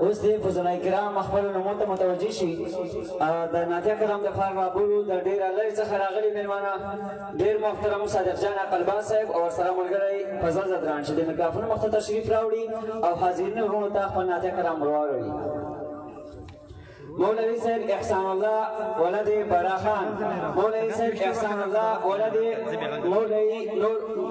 اوس دې فضلای کرام خپلو نومو ته متوجه شي د نعتیه کلام دپاره رابولو د ډېره لرې څخه راغلي مېلمانه ډېر محترم صادق جان عقلباز صاحب او ورسره ملګری فضل زدران چې د میکرافون مخ ته تشریف راوړي او حاضرینو وروڼو ته خپل نعتیه کلام ورواړوي. مولوی صاحب احسان الله ولد براخان، مولوی صاحب احسان الله ولد مولوی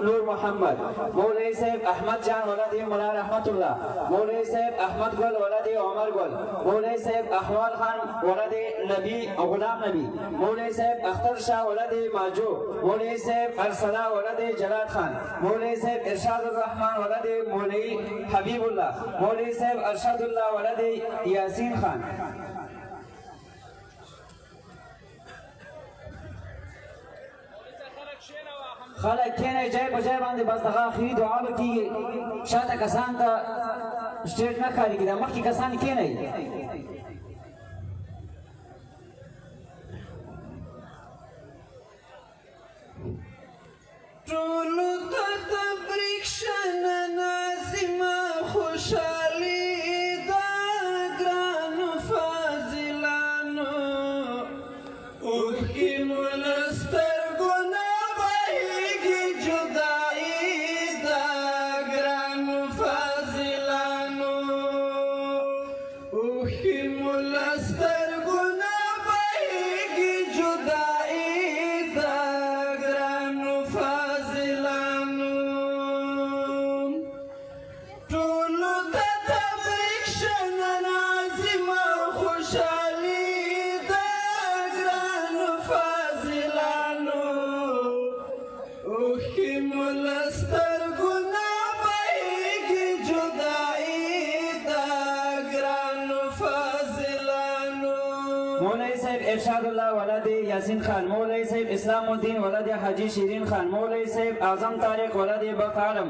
نور محمد، مولوی صاحب احمد جان ولد مولا رحمت الله، مولوی صاحب احمد گل ولد عمر گل، مولوی صاحب احوال خان ولد نبی غلام نبی، مولوی صاحب اختر شاه ولد ماجو، مولوی صاحب ارسلا ولد جلال خان، مولوی صاحب ارشاد الرحمن ولد مولوی حبیب الله، مولوی صاحب ارشاد الله ولد یاسین خان. خلک کېنئ جای په جای باندې بس دغه اخري دعا به کېږي. شاته کسان ته سټیج نه ښکارېږي، دا مخکې کسان کېنئ. ټولو ته تبریک شه نازمه خوشحالي ده ګرانو فاضلانو اوښکې مو له سترګو نه بهېږي جدایي ده ګرانو فاضلانو اوښکې مو له سترګو نه بهېږي جدایي ده ګرانو فاضلانو ټولو ته تبریک شه نازمه خوشحالي ده ګرانو فاضلانو اوښکې مو له سترګو نه بهېږي جدایي ده ګرانو فاضلانو. مولوی صاحب ارشاد الله ولد یاسین خان، مولوی صاحب اسلام الدین ولد حاجی شیرین خان، مولوی صاحب اعظم طارق ولد بکالم،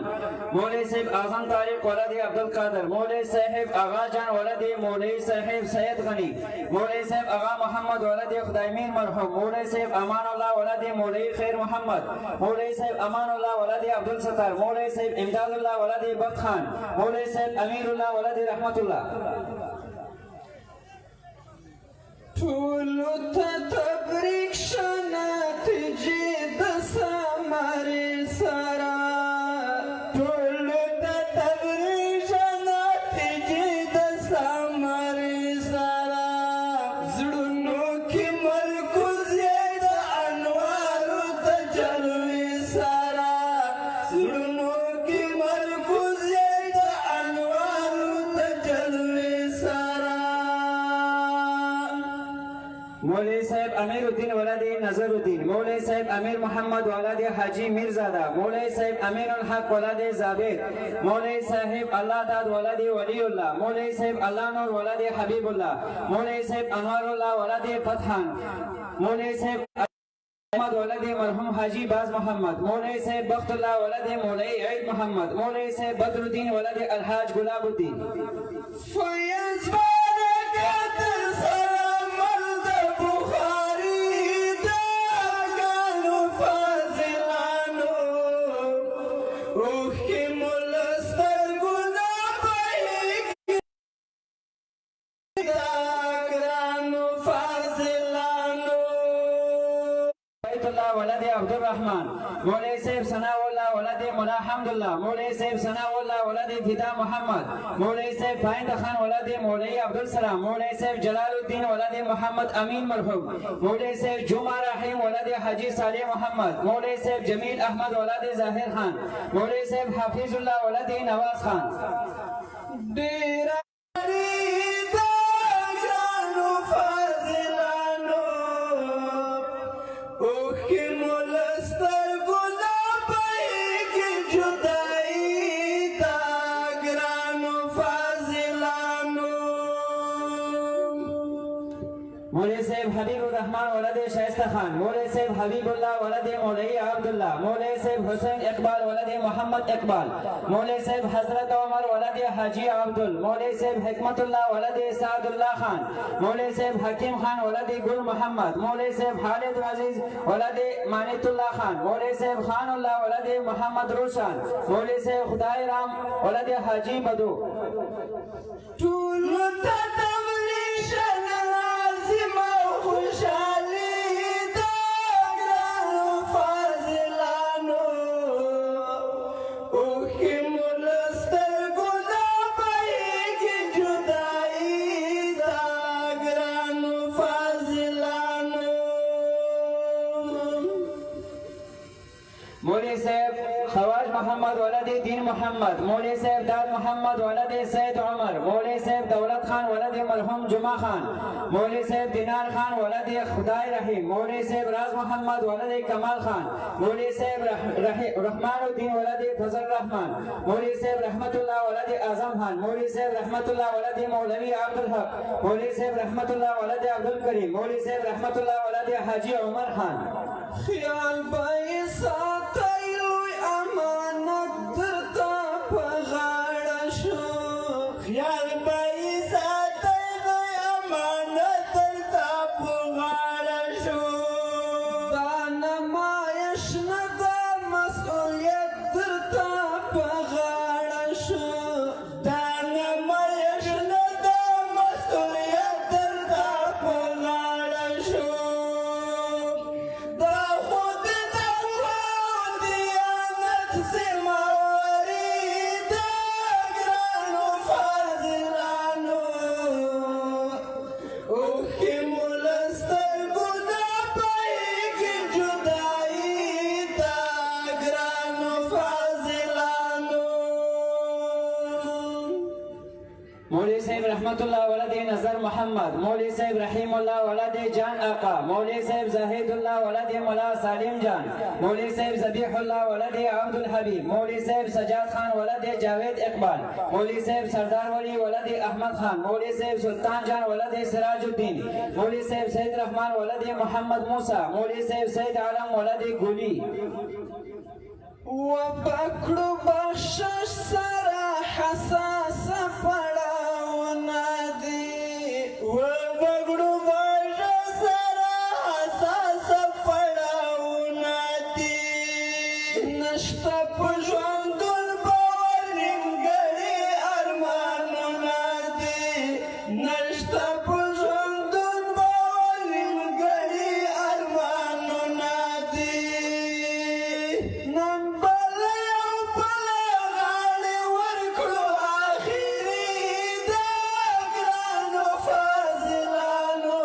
مولوی صاحب اعظم طارق ولد عبدالقادر، مولوی صاحب آغا جان ولد مولوی صاحب سید غنی، مولوی صاحب آغا محمد ولد خدایمین مرحوم، مولوی صاحب امان الله ولد مولوی خیر محمد، مولوی صاحب امان الله ولد عبدالستار، مولوی صاحب امداد الله ولد بخت خان، مولوی صاحب امیر الله ولد رحمت الله. ټولو ته تبریک شه نتیجې د ثمرې سره ټولو ته تبریک شه نتیجې د ثمرې سره زړونو کې مرکز یې د انوارو تجربې سره زړونو کې مرکز یې د انوارو تجربې سره مولوی صاحب امیر الدین ولد نظر الدین، مولوی صاحب امیر محمد ولد حاجی میرزاده، مولوی صاحب امیر الحق ولد زابر، مولوی صاحب الله داد ولد ولی الله، مولوی صاحب الله نور ولد حبیب الله، مولوی صاحب انوار الله ولد فتحان، مولوی صاحب احمد ولد مرحوم حاجی باز محمد، مولوی صاحب بخت الله ولد مولوی عید محمد، مولوی صاحب بدر الدین ولد الحاج گلاب الدین. فیض برکت سلام د بخاری ده ګرانو فاضلانو اوښکې مو له سترګو نه بهېږي ده ګرانو فاضلانو. بیت الله ولد عبدالرحمن، مولوی صاحب ثناء الله ولد مولا حمدالله، مولوی صاحب ثناء الله ولد فدا محمد، مولوی صاحب فائند خان ولد مولوی عبدالسلام، مولوی صاحب جلال الدین ولد محمد امین مرحوم، مولوی صاحب جمعہ رحیم ولد حاجی صالح محمد، مولوی صاحب جمیل احمد ولد ظاهر خان، مولوی صاحب حافظ الله ولد نواز خان. ډېره ده ګرانو فاضلانو اوښکې مو له سترګو نه بهېږي جدایي ده ګرانو فاضلانو. مولوی صاحب حبیب الرحمن ولد شائستہ خان، مولوی صاحب حبیب اللہ ولد مولوی عبداللہ، مولوی صاحب حسین اقبال ولد محمد اقبال، مولوی صاحب حضرت عمر ولد حاجی عبدال، مولوی صاحب حکمت اللہ ولد سعد اللہ خان، مولوی صاحب حکیم خان ولد گل محمد، مولوی صاحب خالد عزیز ولد مانت اللہ خان، مولوی صاحب خان اللہ ولد محمد روشن، مولوی صاحب خدای رام ولد حاجی بدو. ټولو محمد مولوی صاحب داد محمد ولد سید عمر مولوی صاحب دولت خان ولد مرحوم جمعہ خان مولوی صاحب دینار خان ولد خدای رحیم مولوی صاحب راز محمد ولد کمال خان مولوی صاحب رحمان الدین ولد فضل رحمان مولوی صاحب رحمت الله ولد اعظم خان مولوی صاحب رحمت الله ولد مولوی عبدالحق مولوی صاحب رحمت الله ولد عبدالکریم مولوی صاحب رحمت الله ولد حاجی عمر خان خیال بای ساتای لوی امانت درتا په غاړه شو خیال بای ساتای لوی امانت درتا په غاړه شو دا نمایش نه دا مسؤلیت درتا په غاړه شو دا نمایش نه دا مسؤلیت درتا په غاړه شو دا خود دا خود دیانت زمواري دا ګرانو فاضلانو اوښکې مو له سترګو نه پهېږي جدایي دا ګرانو فاضلانو مولوی صاحب رحمت الله ولد نظر محمد مولوی صاحب رحیم الله ولد جان آقا مولوی صاحب زاهد الله ولد مولا سالم جان مولوی صاحب ذبیح الله ولد عبدالحبیب مولوی صاحب سجاد خان ولد جاوید اقبال مولوی صاحب سردار ولی ولد احمد خان مولوی صاحب سلطان جان ولد سراج الدین مولوی صاحب سید رحمان ولد محمد موسی مولوی صاحب سید عالم ولد گلی وبکړو بخشش سره حساس پړاوونه دي وبکړو بخشش سره حساس پړاوونه دي نشته په ژوندون باور نیمګړي ارمانونه دي نشته په ژوندون باور نیمګړي ارمانونه دي نن بل یو بل غاړې ورکړو آخري دا ګرانو فاضلانو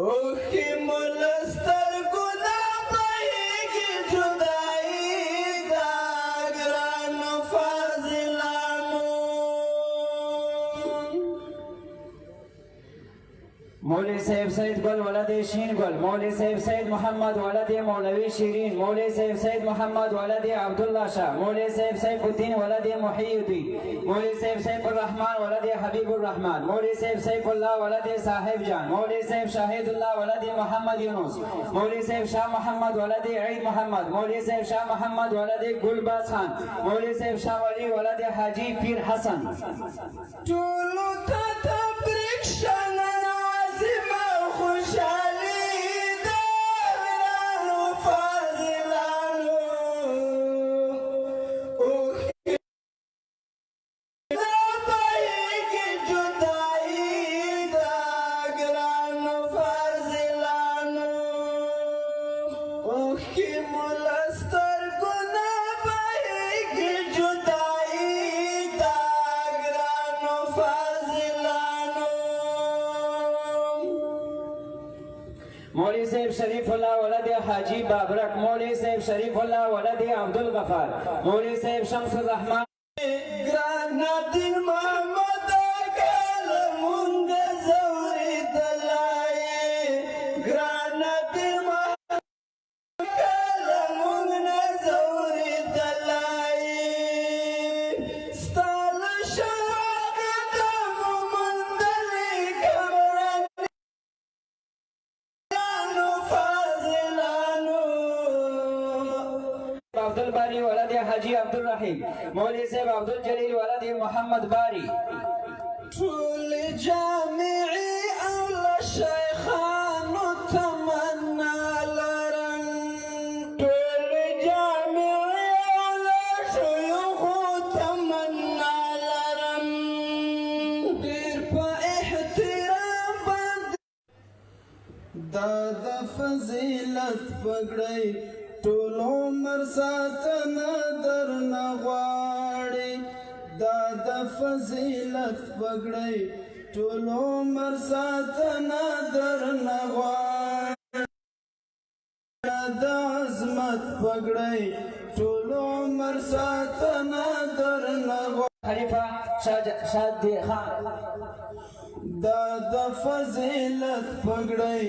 اوښکې مو له سترګو نه بهېږي جدایي دا ګرانو فاضلانو مولوی صاحب سید گل ولد شین گل مولوی صاحب سید محمد ولد مولوی شیرین مولوی صاحب سید محمد ولد عبدالله شاه مولوی صاحب سیف الدین ولد محی الدین مولوی صاحب سیف الرحمن ولد حبیب الرحمن مولوی صاحب سیف الله ولد صاحب جان مولوی صاحب شاهد الله ولد محمد یونس مولوی صاحب شاه محمد ولد عید محمد مولوی صاحب شاه محمد ولد گلباز خان مولوی صاحب شاه ولی ولد حاجی پیر حسن ټولو ته تبریک شه نن عظیمه خوشحالي ده ګرانو فاضلانو اوښکې نه بهېږي جدایي ده ګرانو فاضلانو اوښکې مو له سترګو نه بهېږي جدایي ده ګرانو فاضلانو مولوی صاحب شریف الله ولد حاجی بابرک مولوی صاحب شریف الله ولد عبدالغفار مولوی صاحب شمس الرحمن ګران دین محمد کله مونږ زورېدلای ګران دین محمد کله مونږ نه زورېدلای ستا له شواهده مو موندلې ګرانو فاضلانو عبدالباری ولد حاجی عبدالرحیم مولوی صاحب عبدالجلیل ولد محمد باری ټول جامعي او له شیخانو تمنا لرم ټول جامعي او له شیوخو تمنا لرم ډېر په احترام باندې دا د فضیلت پګړۍ ټول عمر ساتنه درنه غواړي دا د فضیلت پګړۍ ټول عمر ساتنه درنه غواړي د عظمت پګړۍ ټول عمر خلیفہ شادی خان دا د فضیلت پګړی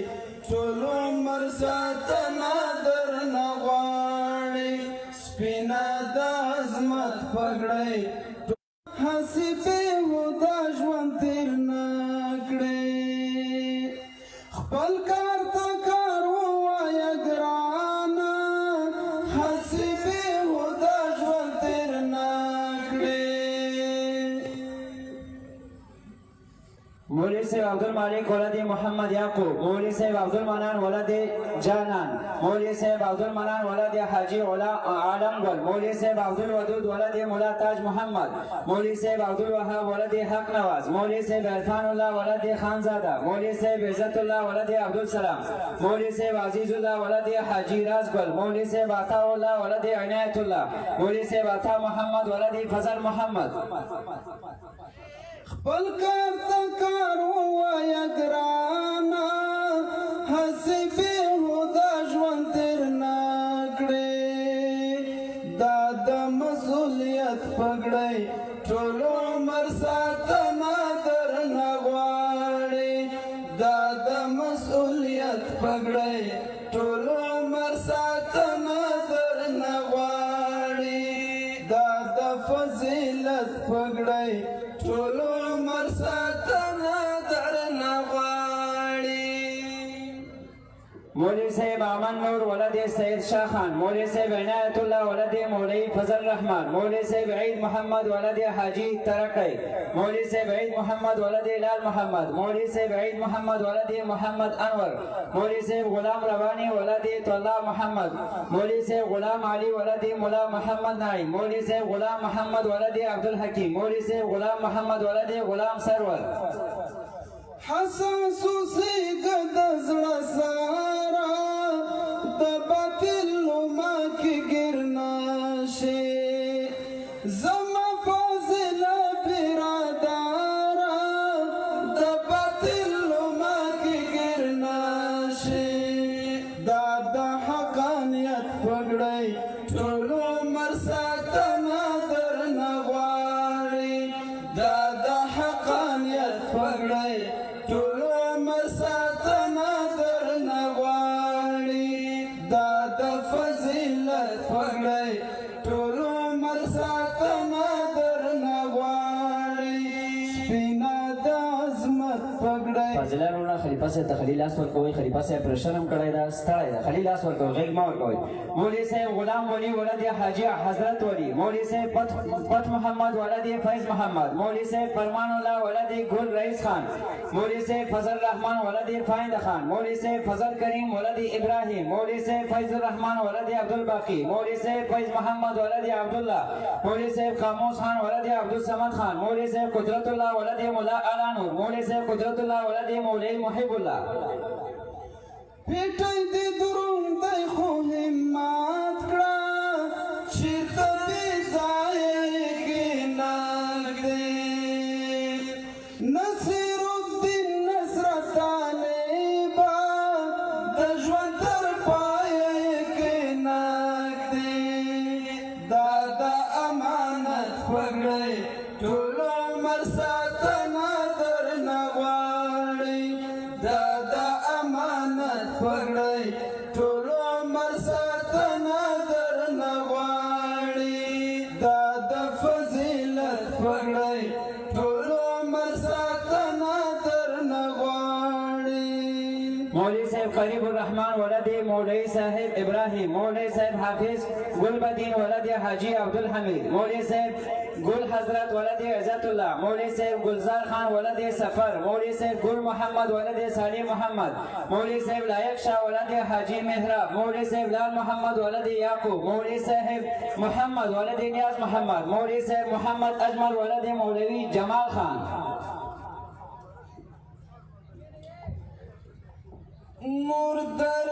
ټول عمر ساتنه درنه غواړي سپینه د عظمت پګړی هسې بېهوده ژوند تېر نه کړې خپل کار ته کار ووایه ګرانه هسې بېهوده ژوند تېر نه کړې مولوی صاحب عبدالمالک ولد محمد یعقوب مولوی صاحب عبدالمنان ولد جانان مولوی صاحب عبدالمنان ولد حاجی عالم گل مولوی صاحب عبدالودود ولد مولا تاج محمد مولوی صاحب عبدالوهاب ولد حق نواز مولوی صاحب عرفان الله ولد خانزاده مولوی صاحب عزت الله ولد عبدالسلام مولوی صاحب عزیز الله ولد حاجی رازگل مولوی صاحب عطا الله ولد عنایت الله مولوی صاحب عطا محمد ولد فضل محمد خپل کار ته کار ووایه ګرانه هسې بېهوده ژوند تېر نه کړې دا د مسؤلیت پګړی ټول عمر ساتنه درنه غواړي دا د مسؤلیت پګړی ټول عمر ساتنه درنه غواړي دا د فضیلت پګړی ټول عمر ساتنه درنه غواړي مولوی صاحب امن نور ولد سید شاه خان مولوی صاحب عنایت الله ولد مولوی فضل رحمان مولوی صاحب عید محمد ولد حاجی ترقی مولوی صاحب عید محمد ولد لال محمد مولوی صاحب عید محمد ولد محمد انور مولوی صاحب غلام روانی ولد طلع محمد مولوی صاحب غلام علی ولد مولا محمد نعیم مولوی صاحب غلام محمد ولد عبدالحکیم مولوی صاحب غلام محمد ولد غلام سرور حساس اوسېږه د زړه سره د باطل لومه کې ګیر نه شي زما فاضله برادره د باطل لومه کې ګیر نه شي دا د حقانیت پګړی ټول عمر ساتنه درنه غواړي دا د حقانیت پګړی ټول عمر ساتنه درنه غواړي دا د فضیلت پګړی ټول عمر ساتنه درنه غواړي سپینه د عظمت پګړی فضله رونا خلیفہ سے تخلیل لاس ورکوي خلیفہ سے پرشرم کړی دا ستړی دا خلیل لاس ورکوي غیږ ما ورکوي مولوی صاحب غلام ولی ولد حاجی حضرت ولی مولوی صاحب پت محمد ولد فیض محمد مولوی صاحب فرمان الله ولد گل رئیس خان مولوی صاحب فضل رحمان ولد فائد خان مولوی صاحب فضل کریم ولد ابراهیم مولوی صاحب فیض الرحمن ولد عبدالباقی مولوی صاحب فیض محمد ولد عبدالله مولوی صاحب خاموش خان ولد عبدالصمد خان مولوی صاحب قدرت الله ولد مولا علانور مولوی صاحب قدرت الله ولد مولوی محب الله پیټی دې دروند دی خو همت کړه چېرته بې ځایه کښېنږدې نصیرالدین نصرت طالبه د ژوند تر پایه کښېنږدې دا د امانت پګړی ټول عمر ساتنه درنه غواړي دا د امانت پګړی ټول عمر ساتنه درنه غواړي دا د فضیلت پګړی ټول عمر ساتنه درنه غواړي مولوی صاحب قریب الرحمن ولد مولوی صاحب ابراهیم مولوی صاحب حافظ گلبدین ولد حاجی عبدالحمید مولوی صاحب گل حضرت ولد عزت الله مولوی صاحب گلزار خان ولد سفر مولوی صاحب گل محمد ولد صالح محمد مولوی صاحب لایق شاه ولد حاجی محراب مولوی صاحب لال محمد ولد یعقوب مولوی صاحب محمد ولد نیاز محمد مولوی صاحب محمد اجمل ولد مولوی جمال خان نور در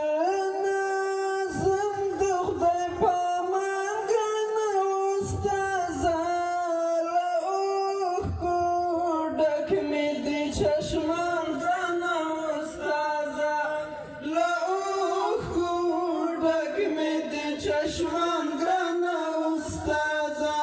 نازم د خدای په امان ګرانه استازه له اوښکو ډک مې دي چشمان ګرانه استازه له اوښکو ډک مې دي چشمان ګرانه استازه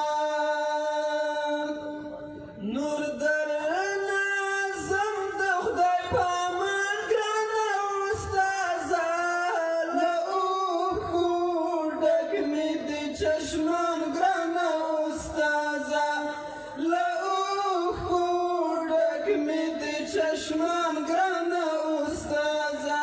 چشمان گران استازا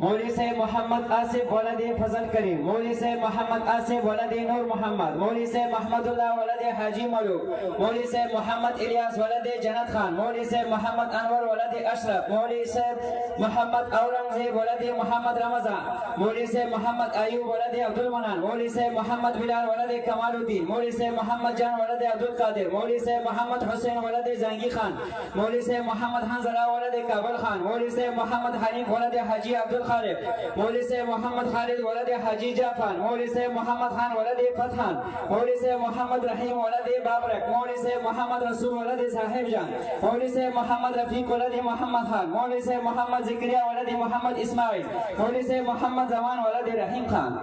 مولوی صاحب محمد آصف ولد فضل کریم مولوی صاحب محمد آصف ولد نور محمد مولوی صاحب محمد الله ولد حاجی ملوک مولوی صاحب محمد الیاس ولد جنت خان مولوی صاحب محمد انور ولد اشرف مولوی صاحب محمد اورنگزیب ولد محمد رمضان مولوی صاحب محمد ایوب ولد عبدالمنان مولوی صاحب محمد بلال ولد کمال الدین مولوی صاحب محمد جان ولد عبدالقادر مولوی صاحب محمد حسین ولد زنگی خان مولوی صاحب محمد حنظله ولد کابل خان مولوی صاحب محمد حنیف ولد حاجی عبدالخالق مولوی صاحب محمد خالد ولد حاجی جعفر مولوی صاحب محمد خان ولد فتحان مولوی صاحب محمد رحیم ولد بابرک مولوی صاحب محمد رسول ولد صاحب جان مولوی صاحب محمد رفیق ولد محمد خان مولوی صاحب محمد ذکریا ولد محمد اسماعیل مولوی صاحب محمد زمان ولد رحیم خان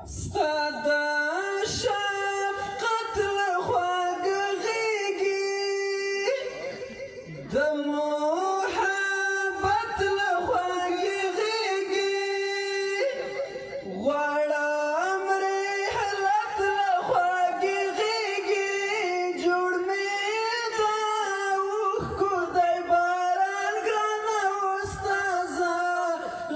ستاد شفقت لخواگ غیگی محبت لخواگ غیگی غوارم رحلت لخواگ غیگی جوڑ میدا اوخ کدائی باران گران استازا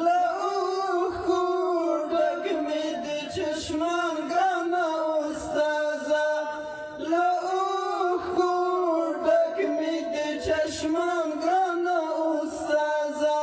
لأوخ کودک مید چشمان گران استازا لأوخ کودک مید چشمان گران استازا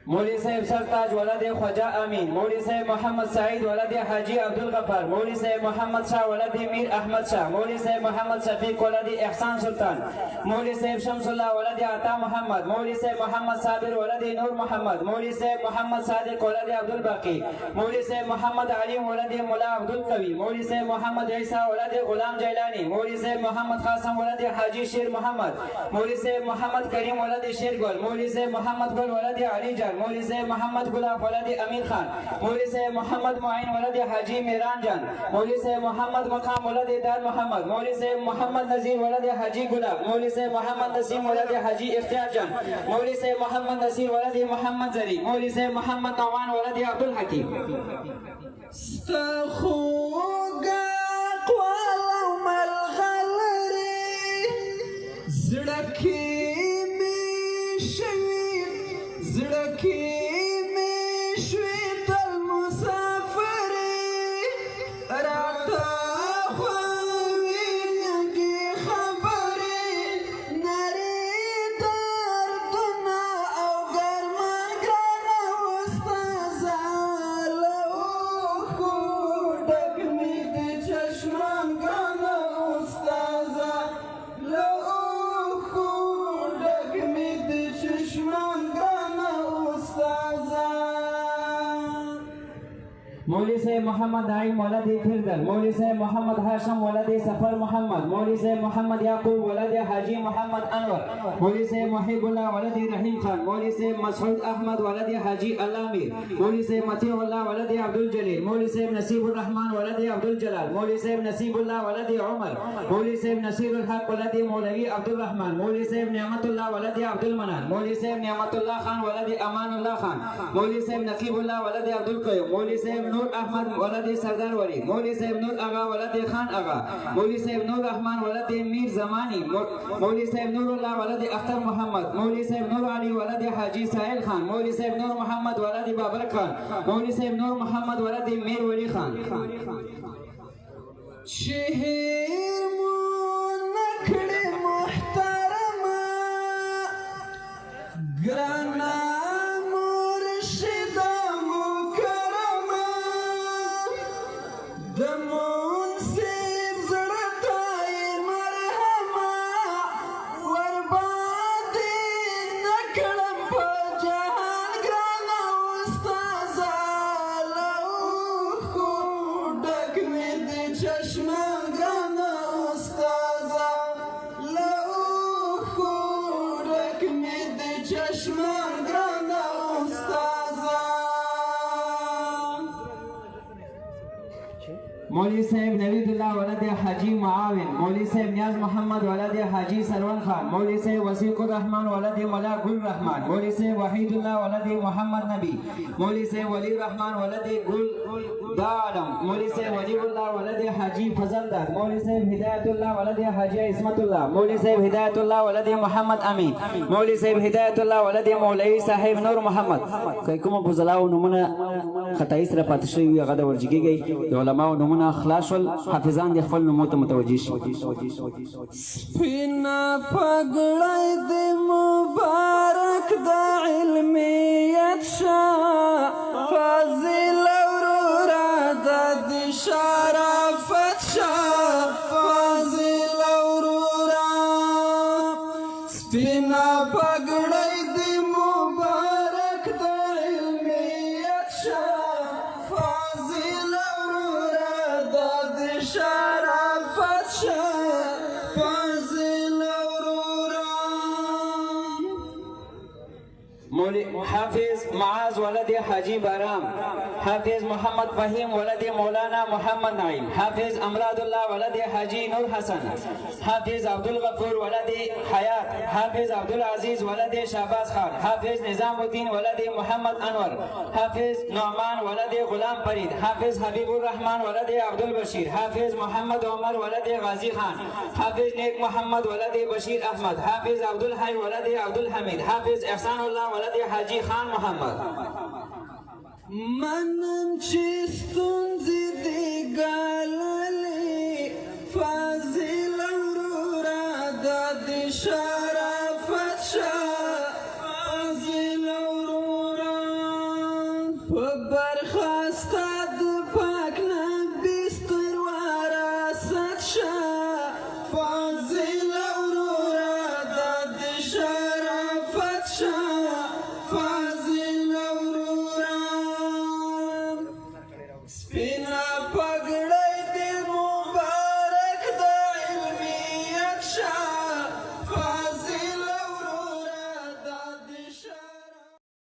مولوی صاحب سرتاج ولد خواجہ امین مولوی صاحب محمد سعید ولد حاجی عبدالغفار مولوی صاحب محمد شاہ ولد میر احمد شاہ مولوی صاحب محمد شفیق ولد احسان سلطان مولوی صاحب شمس اللہ ولد عطا محمد مولوی صاحب محمد صابر ولد نور محمد مولوی صاحب محمد صادق ولد عبدالباقی مولوی صاحب محمد علیم ولد ملا عبدالقوی مولوی صاحب محمد عیسیٰ ولد غلام جیلانی مولوی صاحب محمد قاسم ولد حاجی شیر محمد مولوی صاحب محمد کریم ولد شیر گل مولوی صاحب محمد گل ولد علی جان مولوی صاحب محمد گلاب ولد امیر خان مولوی صاحب محمد معین ولد حاجی میران جان مولوی صاحب محمد مقام ولد دار محمد مولوی صاحب محمد نذیر ولد حاجی گلاب مولوی صاحب محمد نسیم ولد حاجی اختیار جان مولوی صاحب محمد نصیر ولد محمد زری مولوی صاحب محمد نعمان ولد عبدالحکیم ستخوگا قوالو ملغلری زڑکی میشوی تل مسافری راتا خواوی نگی خبری نری دردنا او گرمان گرانا استازا لوخو ڈک مید چشمان گرانا استازا لوخو ڈک مید چشمان گرانا استازا مولوی صاحب محمد نعیم ولد فردل مولوی صاحب محمد هاشم ولد سفر محمد مولوی صاحب محمد یعقوب ولد حاجی محمد انور مولوی صاحب محب الله ولد رحیم خان مولوی صاحب مسعود احمد ولد حاجی علامیر مولوی صاحب مطیع الله ولد عبدالجلیل مولوی صاحب نصیب الرحمن ولد عبدالجلال مولوی صاحب نصیب الله ولد عمر مولوی صاحب نصیر الحق ولد مولوی عبدالرحمن مولوی صاحب نعمت الله ولد عبدالمنان مولوی صاحب نعمت الله خان ولد امان الله خان مولوی صاحب نقیب الله ولد عبدالقیوم مولوی صاحب نور احمد ولد سردار ولی مولوی صاحب نور آغا ولد خان آغا مولوی صاحب نور رحمان ولد میر زمانی مولوی صاحب نور الله ولد اختر محمد مولوی صاحب نور علی ولد حاجی سائل خان مولوی صاحب نور محمد ولد بابر خان مولوی صاحب نور محمد ولد میر ولی خان شهیر مو نکڑی محترمه گرانا مرشده مکرمه د منصف زړه تای مرحمه ورباندې نکړم په جهان ګرانه استازه له اوښکو ډک مې د چشمان ګرانه مولوی صاحب نوید الله ولد حاجی معاون، مولوی صاحب نیاز محمد ولد حاجی سرون خان، مولوی صاحب وسیق الرحمن ولد ملا گل رحمان، مولوی صاحب وحید الله ولد محمد نبی، مولوی صاحب ولی الرحمن ولد گل دالم، مولوی صاحب ولی الله ولد حاجی فضل داد، مولوی صاحب هدایت الله ولد حاجی عصمت الله، مولوی صاحب هدایت الله ولد محمد امین، مولوی صاحب هدایت الله ولد مولوی صاحب نور محمد. که کوم بوزلاو نمونه خدای سره پاتې شوی هغه د ورجګيږي د علماو نمونه خلاص ول حافظان د خپل نمو ته متوجي شي. سپینا پګړای د مبارک د علمیت شاه فاضل اورورا د شرافت شاه فاضل اورورا سپینا پګړای د مبارک د علمیت شاه فاضل اورورا د شرافت شاه فاضل اورورا حافظ معاذ ولد حاجی بارام، حافظ محمد فهیم ولد مولانا محمد نعیم، حافظ امراد الله ولد حاجی نور حسن، حافظ عبدالغفور ولد حیات، حافظ عبدالعزیز ولد شهباز خان، حافظ نظام الدین ولد محمد انور، حافظ نعمان ولد غلام فرید، حافظ حبیب الرحمن ولد عبدالبشیر، حافظ محمد عمر ولد غازی خان، حافظ نیک محمد ولد بشیر احمد، حافظ عبدالحی ولد عبدالحمید، حافظ احسان الله ولد حاجی خان محمد. منم چې ستونزې دې ګاللې فاضل اورورا د دې